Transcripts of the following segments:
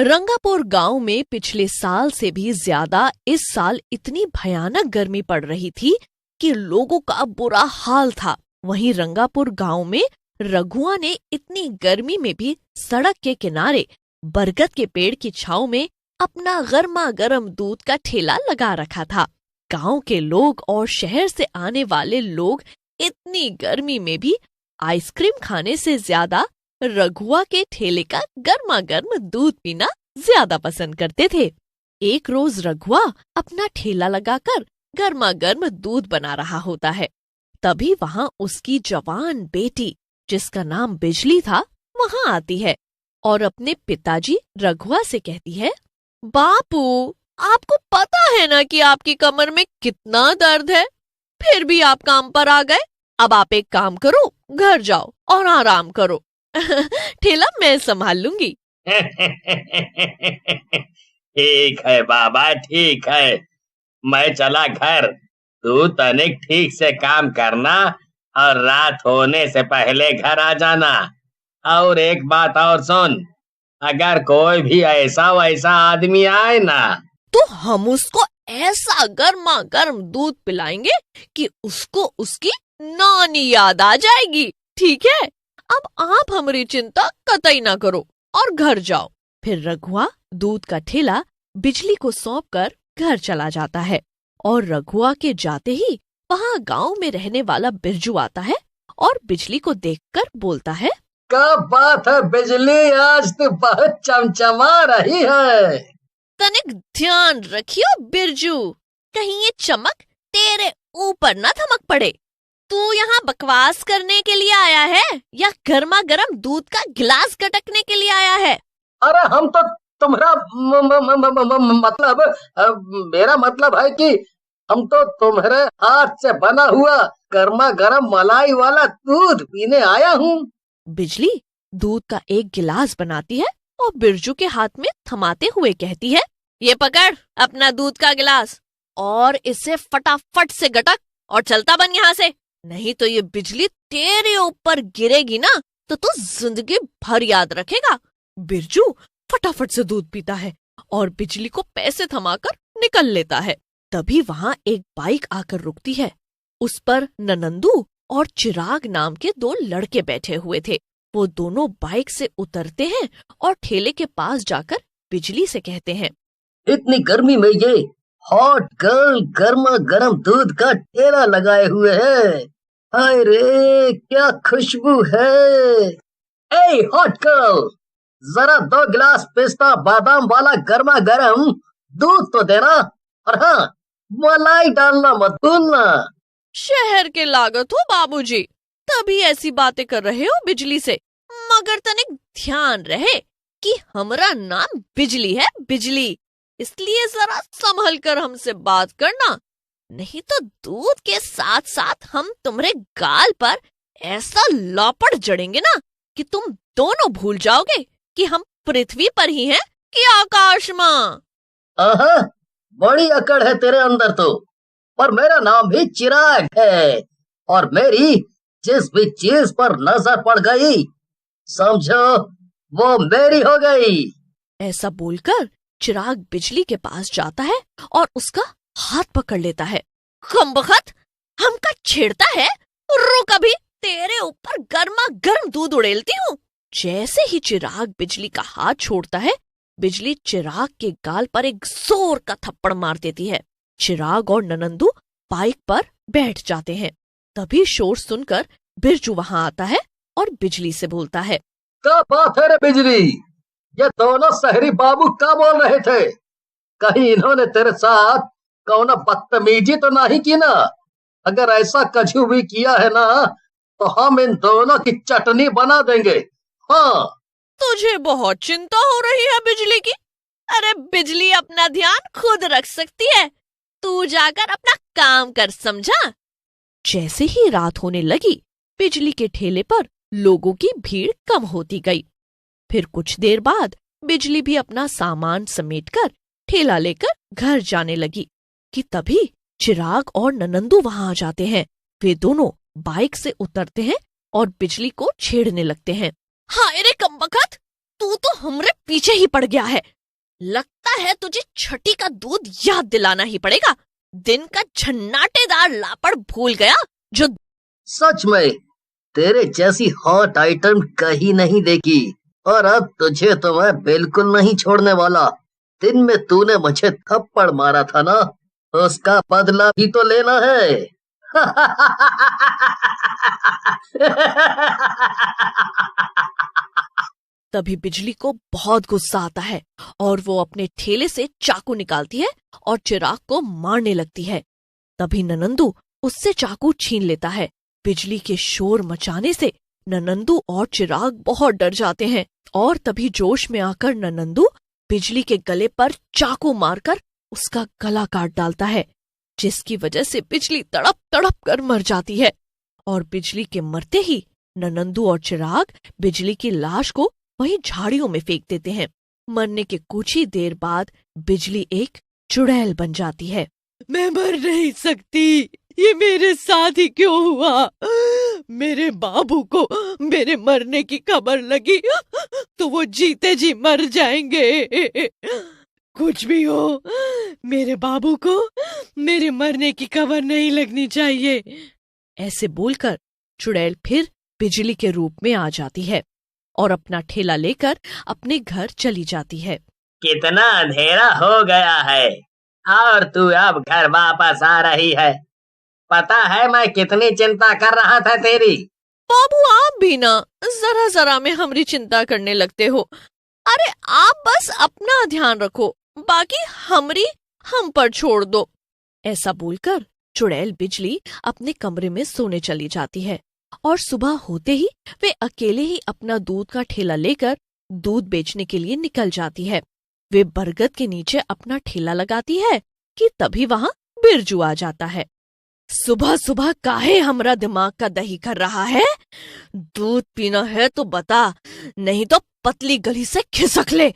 रंगापुर गांव में पिछले साल से भी ज्यादा इस साल इतनी भयानक गर्मी पड़ रही थी कि लोगों का बुरा हाल था। वहीं रंगापुर गांव में रघुआ ने इतनी गर्मी में भी सड़क के किनारे बरगद के पेड़ की छांव में अपना गर्मा गर्म दूध का ठेला लगा रखा था। गांव के लोग और शहर से आने वाले लोग इतनी गर्मी में भी आइसक्रीम खाने से ज्यादा रघुआ के ठेले का गर्मा गर्म दूध पीना ज्यादा पसंद करते थे। एक रोज रघुआ अपना ठेला लगाकर गर्मा गर्म दूध बना रहा होता है। तभी वहां उसकी जवान बेटी, जिसका नाम बिजली था, वहां आती है और अपने पिताजी रघुआ से कहती है, बापू, आपको पता है ना कि आपकी कमर में कितना दर्द है, फिर भी आप काम पर आ गए। अब आप एक काम करो, घर जाओ और आराम करो। ठेला मैं संभाल लूंगी। ठीक है बाबा, ठीक है, मैं चला घर। तू तनिक ठीक से काम करना और रात होने से पहले घर आ जाना। और एक बात और सुन, अगर कोई भी ऐसा वैसा आदमी आए ना, तो हम उसको ऐसा गर्मा गर्म दूध पिलाएंगे कि उसको उसकी नानी याद आ जाएगी। ठीक है, अब आप हमारी चिंता कतई ना करो और घर जाओ। फिर रघुआ दूध का ठेला बिजली को सौंपकर घर चला जाता है और रघुआ के जाते ही वहाँ गांव में रहने वाला बिरजू आता है और बिजली को देखकर बोलता है, क्या बात है बिजली, आज तो बहुत चमचमा रही है। तनिक ध्यान रखियो बिरजू, कहीं ये चमक तेरे ऊपर न थमक पड़े। तू यहाँ बकवास करने के लिए आया है या गर्मा गर्म दूध का गिलास गटकने के लिए आया है? अरे हम तो तुम्हारा मतलब मेरा मतलब है कि हम तो तुम्हारे हाथ से बना हुआ गर्मा गर्म मलाई वाला दूध पीने आया हूँ। बिजली दूध का एक गिलास बनाती है और बिरजू के हाथ में थमाते हुए कहती है, ये पकड़ अपना दूध का गिलास और इसे फटाफट से गटक और चलता बन यहाँ से, नहीं तो ये बिजली तेरे ऊपर गिरेगी ना तो तू जिंदगी भर याद रखेगा। बिरजू फटाफट से दूध पीता है और बिजली को पैसे थमाकर निकल लेता है। तभी वहाँ एक बाइक आकर रुकती है। उस पर ननंदू और चिराग नाम के दो लड़के बैठे हुए थे। वो दोनों बाइक से उतरते हैं और ठेले के पास जाकर बिजली से कहते हैं, इतनी गर्मी में ये हॉट गर्ल गर्मा गर्म दूध का ठेला लगाए हुए है। हाय रे, क्या खुशबू है। ए हॉट गर्ल, जरा 2 गिलास पिस्ता बादाम वाला गर्मा गर्म दूध तो देना, और हाँ, मलाई डालना मत भूलना। शहर के लागत हो बाबूजी, तभी ऐसी बातें कर रहे हो बिजली से, मगर तनिक ध्यान रहे कि हमारा नाम बिजली है, बिजली, इसलिए जरा संभल कर हमसे बात करना, नहीं तो दूध के साथ साथ हम तुम्हारे गाल पर ऐसा लौपट जड़ेंगे ना कि तुम दोनों भूल जाओगे कि हम पृथ्वी पर ही हैं कि आकाश में। आहा, बड़ी अकड़ है तेरे अंदर तो। पर मेरा नाम भी चिराग है और मेरी जिस भी चीज पर नजर पड़ गई, समझो वो मेरी हो गई। ऐसा बोलकर चिराग बिजली के पास जाता है और उसका हाथ पकड़ लेता है। कमबख्त, हमका छेड़ता है, रुक अभी तेरे ऊपर गर्मा गर्म दूध उड़ेलती हूँ। जैसे ही चिराग बिजली का हाथ छोड़ता है, बिजली चिराग के गाल पर एक जोर का थप्पड़ मार देती है। चिराग और ननंदू बाइक पर बैठ जाते हैं। तभी शोर सुनकर बिरजू वहां आता है और बिजली से बोलता है, क्या बात है रे बिजली, ये दोनों शहरी बाबू क्या बोल रहे थे? कहीं इन्होंने तेरे साथ कौन बदतमीजी तो नहीं की ना? अगर ऐसा कछु भी किया है ना तो हम इन दोनों की चटनी बना देंगे। हाँ, तुझे बहुत चिंता हो रही है बिजली की? अरे बिजली अपना ध्यान खुद रख सकती है, तू जाकर अपना काम कर, समझा? जैसे ही रात होने लगी, बिजली के ठेले पर लोगों की भीड़ कम होती गई। फिर कुछ देर बाद बिजली भी अपना सामान समेटकर ठेला लेकर घर जाने लगी कि तभी चिराग और ननंदू वहां आ जाते हैं। वे दोनों बाइक से उतरते हैं और बिजली को छेड़ने लगते हैं। हाय रे कमबख्त, तू तो हमरे पीछे ही पड़ गया है। लगता है तुझे छठी का दूध याद दिलाना ही पड़ेगा। दिन का झन्नाटेदार लापड़ भूल गया जो। सच में तेरे जैसी हॉट आइटम कहीं नहीं देखी, और अब तुझे तो मैं बिल्कुल नहीं छोड़ने वाला। दिन में तूने मुझे थप्पड़ मारा था ना, उसका बदला भी तो लेना है। तभी बिजली को बहुत गुस्सा आता है और वो अपने ठेले से चाकू निकालती है और चिराग को मारने लगती है। तभी ननंदू उससे चाकू छीन लेता है। बिजली के शोर मचाने से ननंदू और चिराग बहुत डर जाते हैं और तभी जोश में आकर ननंदू बिजली के गले पर चाकू मारकर उसका गला काट डालता है, जिसकी वजह से बिजली तड़प तड़प कर मर जाती है। और बिजली के मरते ही ननंदू और चिराग बिजली की लाश को वहीं झाड़ियों में फेंक देते हैं। मरने के कुछ ही देर बाद बिजली एक चुड़ैल बन जाती है। मैं मर नहीं सकती, ये मेरे साथ ही क्यों हुआ? मेरे बाबू को मेरे मरने की खबर लगी तो वो जीते जी मर जाएंगे। कुछ भी हो, मेरे बाबू को मेरे मरने की खबर नहीं लगनी चाहिए। ऐसे बोलकर चुड़ैल फिर बिजली के रूप में आ जाती है और अपना ठेला लेकर अपने घर चली जाती है। कितना अंधेरा हो गया है और तू अब घर वापस आ रही है। पता है मैं कितनी चिंता कर रहा था तेरी। बाबू आप भी ना जरा जरा में हमारी चिंता करने लगते हो। अरे आप बस अपना ध्यान रखो, बाकी हमरी हम पर छोड़ दो। ऐसा बोलकर चुड़ैल बिजली अपने कमरे में सोने चली जाती है और सुबह होते ही वे अकेले ही अपना दूध का ठेला लेकर दूध बेचने के लिए निकल जाती है। वे बरगद के नीचे अपना ठेला लगाती है कि तभी वहाँ बिरजू आ जाता है। सुबह सुबह काहे हमरा दिमाग का दही कर रहा है? दूध पीना है तो बता, नहीं तो पतली गली से खिसक ले।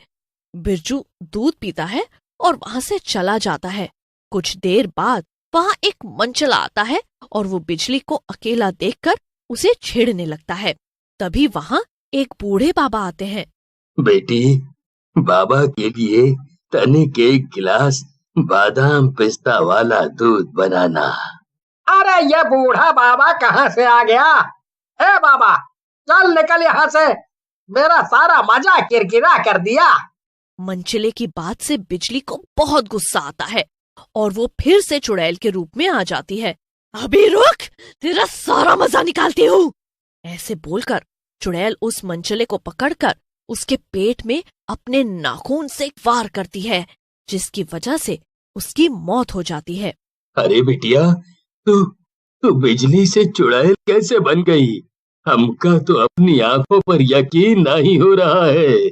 बिरजू दूध पीता है और वहां से चला जाता है। कुछ देर बाद वहां एक मंचला आता है और वो बिजली को अकेला देखकर उसे छेड़ने लगता है। तभी वहां एक बूढ़े बाबा आते हैं। बेटी, बाबा के लिए तनिक एक गिलास बादाम पिस्ता वाला दूध बनाना। अरे ये बूढ़ा बाबा कहाँ से आ गया? ए बाबा, चल निकल यहाँ से, मेरा सारा मजा किरकिरा कर दिया। मंचले की बात से बिजली को बहुत गुस्सा आता है और वो फिर से चुड़ैल के रूप में आ जाती है। अभी रुक, तेरा सारा मजा निकालती हूँ। ऐसे बोलकर चुड़ैल उस मंचले को पकड़कर उसके पेट में अपने नाखून से वार करती है, जिसकी वजह से उसकी मौत हो जाती है। अरे बिटिया, तू बिजली से चुड़ैल कैसे बन गई? हमका तो अपनी आंखों पर यकीन नहीं हो रहा है।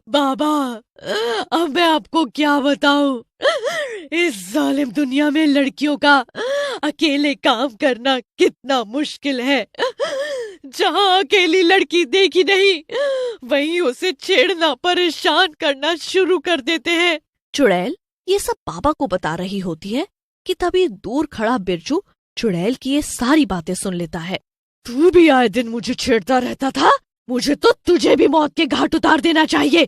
बाबा, अब मैं आपको क्या बताऊं? इस जालिम दुनिया में लड़कियों का अकेले काम करना कितना मुश्किल है। जहाँ अकेली लड़की देखी नहीं, वहीं उसे छेड़ना, परेशान करना शुरू कर देते हैं। चुड़ैल ये सब बाबा को बता रही होती है कि तभी दूर खड़ा बिरजू चुड़ैल की ये सारी बातें सुन लेता है। तू भी आए दिन मुझे छेड़ता रहता था, मुझे तो तुझे भी मौत के घाट उतार देना चाहिए।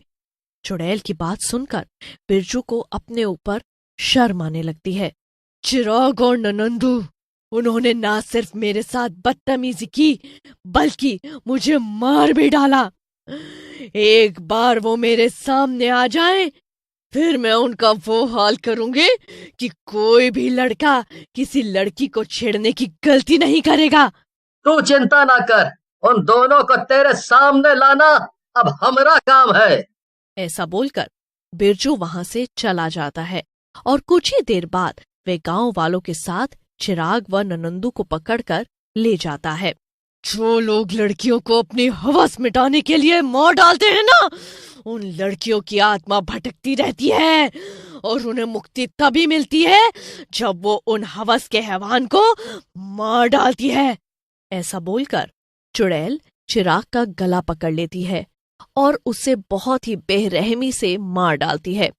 चुड़ैल की बात सुनकर बिरजू को अपने ऊपर शर्म आने लगती है। चिराग और ननंदू, उन्होंने ना सिर्फ मेरे साथ बदतमीजी की बल्कि मुझे मार भी डाला। एक बार वो मेरे सामने आ जाए, फिर मैं उनका वो हाल करूंगी कि कोई भी लड़का किसी लड़की को छेड़ने की गलती नहीं करेगा। तू चिंता ना कर, उन दोनों को तेरे सामने लाना अब हमारा काम है। ऐसा बोलकर बिरजू वहां से चला जाता है और कुछ ही देर बाद वे गांव वालों के साथ चिराग व ननंदू को पकड़कर ले जाता है। जो लोग लड़कियों को अपनी हवस मिटाने के लिए मार डालते हैं ना, उन लड़कियों की आत्मा भटकती रहती है और उन्हें मुक्ति तभी मिलती है जब वो उन हवस के हैवान को मार डालती है। ऐसा बोलकर चुड़ैल चिराग का गला पकड़ लेती है और उसे बहुत ही बेरहमी से मार डालती है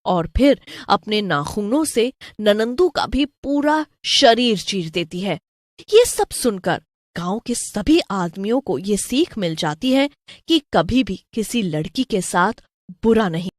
और फिर अपने नाखूनों से ननंदू का भी पूरा शरीर चीर देती है। ये सब सुनकर गांव के सभी आदमियों को ये सीख मिल जाती है कि कभी भी किसी लड़की के साथ बुरा नहीं